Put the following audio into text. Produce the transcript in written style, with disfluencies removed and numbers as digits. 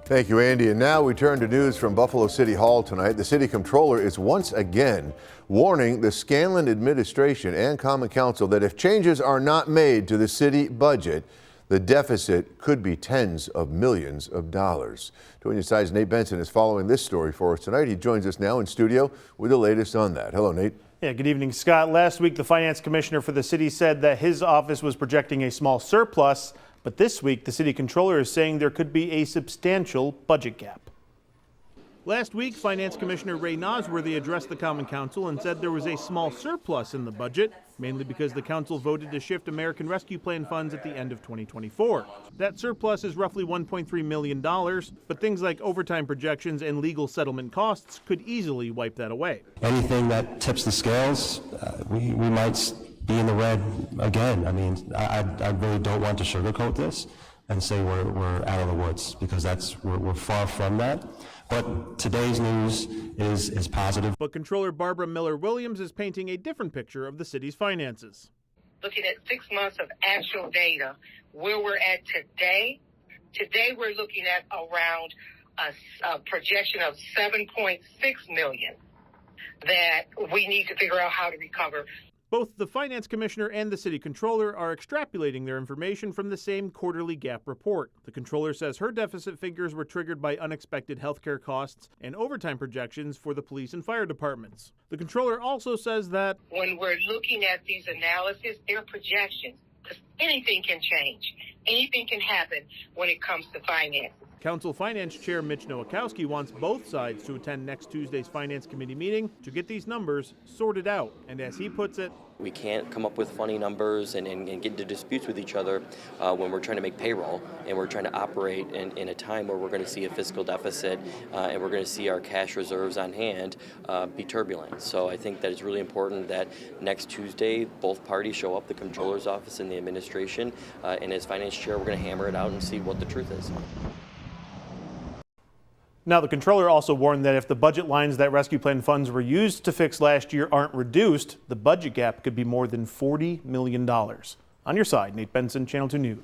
Thank you, Andy. And now we turn to news from Buffalo City Hall tonight. The city comptroller is once again warning the Scanlon administration and Common Council that if changes are not made to the city budget, the deficit could be tens of millions of dollars. Joining us side's Nate Benson is following this story for us tonight. He joins us now in studio with the latest on that. Hello, Nate. Yeah, good evening, Scott. Last week, the finance commissioner for the city said that his office was projecting a small surplus. But this week, the city comptroller is saying there could be a substantial budget gap. Last week, Finance Commissioner Ray Nosworthy addressed the Common Council and said there was a small surplus in the budget, mainly because the council voted to shift American Rescue Plan funds at the end of 2024. That surplus is roughly $1.3 million, but things like overtime projections and legal settlement costs could easily wipe that away. Anything that tips the scales, we might be in the red again. I mean, I really don't want to sugarcoat this and say we're out of the woods, because we're far from that. But today's news is positive. But Comptroller Barbara Miller-Williams is painting a different picture of the city's finances. Looking at 6 months of actual data, where we're at today we're looking at around a projection of 7.6 million that we need to figure out how to recover. Both the finance commissioner and the city controller are extrapolating their information from the same quarterly gap report. The controller says her deficit figures were triggered by unexpected healthcare costs and overtime projections for the police and fire departments. The controller also says that when we're looking at these analyses, they're projections, because anything can change. Anything can happen when it comes to finance. Council Finance Chair Mitch Nowakowski wants both sides to attend next Tuesday's Finance Committee meeting to get these numbers sorted out. And as he puts it, we can't come up with funny numbers and get into disputes with each other when we're trying to make payroll and we're trying to operate in a time where we're going to see a fiscal deficit and we're going to see our cash reserves on hand be turbulent. So I think that it's really important that next Tuesday both parties show up, the comptroller's office and the administration, and as finance chair we're going to hammer it out and see what the truth is. Now, the controller also warned that if the budget lines that rescue plan funds were used to fix last year aren't reduced, the budget gap could be more than $40 million. On your side, Nate Benson, Channel 2 News.